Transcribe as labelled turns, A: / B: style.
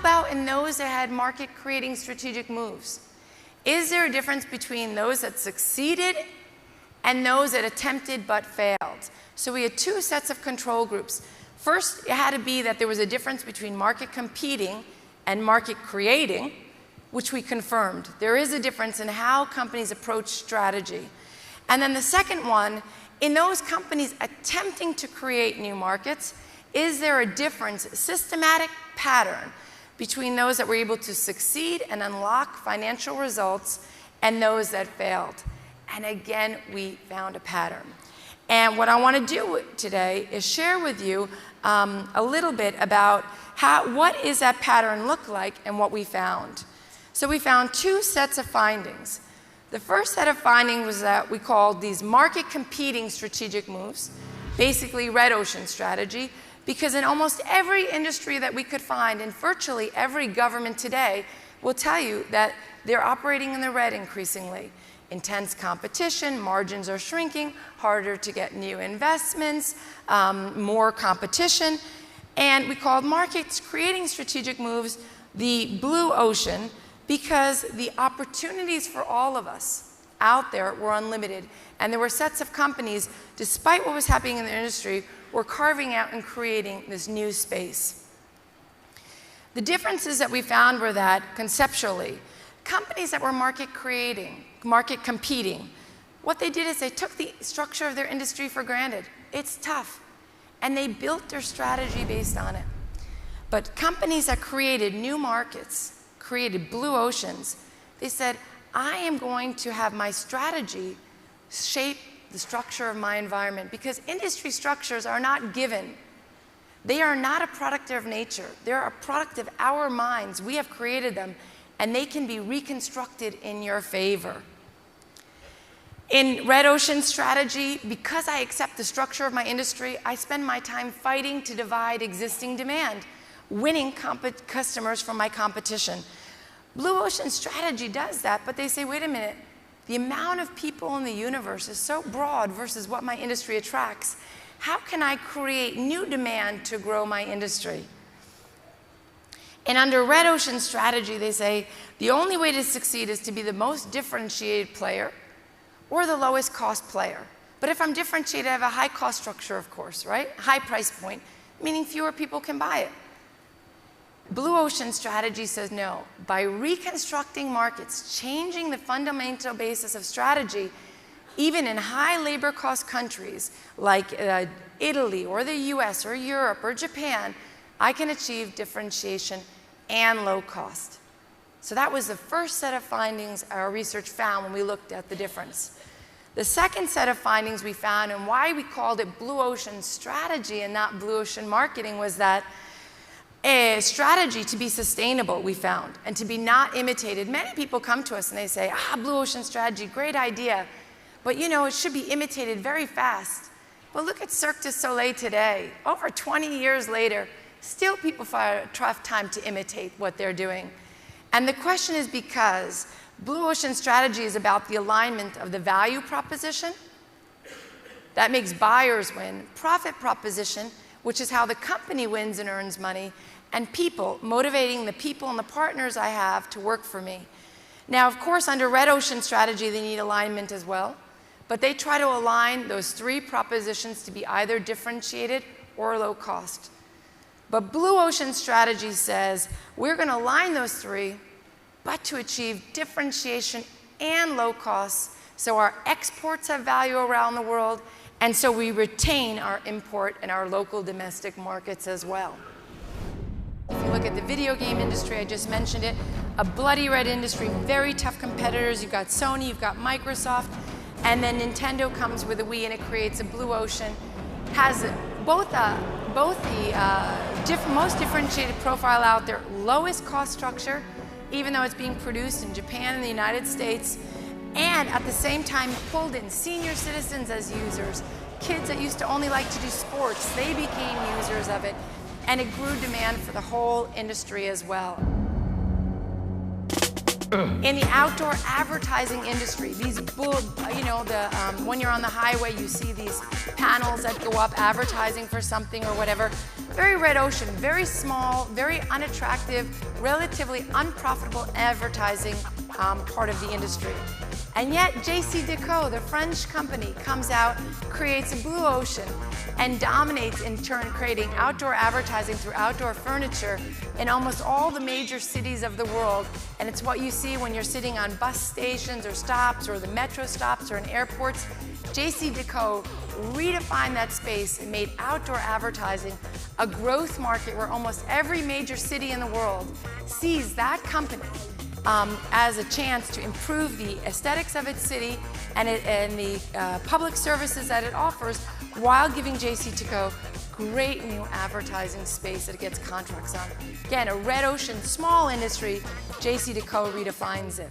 A: about in those that had market-creating strategic moves? Is there a difference between those that succeeded and those that attempted but failed? So we had two sets of control groups. First, it had to be that there was a difference between market competing and market creating, which we confirmed. There is a difference in how companies approach strategy. And then the second one, in those companies attempting to create new markets, is there a difference, a systematic pattern, between those that were able to succeed and unlock financial results and those that failed? And again, we found a pattern. And what I want to do today is share with you a little bit about what is that pattern look like and what we found. So we found two sets of findings. The first set of findings was that we called these market competing strategic moves, basically red ocean strategy, because in almost every industry that we could find, and virtually every government today will tell you that they're operating in the red increasingly. Intense competition, margins are shrinking, harder to get new investments, more competition. And we called markets creating strategic moves the blue ocean because the opportunities for all of us out there were unlimited. And there were sets of companies, despite what was happening in the industry, were carving out and creating this new space. The differences that we found were that, conceptually, companies that were market creating, market competing, what they did is they took the structure of their industry for granted. It's tough. And they built their strategy based on it. But companies that created new markets, created blue oceans, they said, I am going to have my strategy shape the structure of my environment, because industry structures are not given. They are not a product of nature. They're a product of our minds. We have created them, and they can be reconstructed in your favor. In red ocean strategy, because I accept the structure of my industry, I spend my time fighting to divide existing demand, winning customers from my competition. Blue ocean strategy does that, but they say, wait a minute, the amount of people in the universe is so broad versus what my industry attracts. How can I create new demand to grow my industry? And under red ocean strategy, they say, the only way to succeed is to be the most differentiated player or the lowest cost player. But if I'm differentiated, I have a high cost structure, of course, right? High price point, meaning fewer people can buy it. Blue ocean strategy says no. By reconstructing markets, changing the fundamental basis of strategy, even in high labor cost countries like Italy or the US or Europe or Japan, I can achieve differentiation and low cost. So that was the first set of findings our research found when we looked at the difference. The second set of findings we found, and why we called it blue ocean strategy and not blue ocean marketing, was that a strategy to be sustainable, we found, and to be not imitated. Many people come to us and they say, blue ocean strategy, great idea, but you know, it should be imitated very fast. But look at Cirque du Soleil today. Over 20 years later, still people find a tough time to imitate what they're doing. And the question is because blue ocean strategy is about the alignment of the value proposition. That makes buyers win. Profit proposition, which is how the company wins and earns money, and people, motivating the people and the partners I have to work for me. Now, of course, under red ocean strategy, they need alignment as well, but they try to align those three propositions to be either differentiated or low cost. But blue ocean strategy says we're going to align those three, but to achieve differentiation and low cost, so our exports have value around the world, and so we retain our import and our local domestic markets as well. If you look at the video game industry, I just mentioned it, a bloody red industry, very tough competitors. You've got Sony, you've got Microsoft, and then Nintendo comes with a Wii and it creates a blue ocean. Has both the most differentiated profile out there, lowest cost structure, even though it's being produced in Japan and the United States, and at the same time pulled in senior citizens as users. Kids that used to only like to do sports, they became users of it, and it grew demand for the whole industry as well. In the outdoor advertising industry, these when you're on the highway, you see these panels that go up advertising for something or whatever. Very red ocean, very small, very unattractive, relatively unprofitable advertising part of the industry. And yet JCDecaux, the French company, comes out, creates a blue ocean, and dominates in turn creating outdoor advertising through outdoor furniture in almost all the major cities of the world. And it's what you see when you're sitting on bus stations or stops or the metro stops or in airports. JCDecaux redefined that space and made outdoor advertising a growth market where almost every major city in the world sees that company as a chance to improve the aesthetics of its city and the public services that it offers, while giving JCDecaux great new advertising space that it gets contracts on. Again, a red ocean, small industry, JCDecaux redefines it.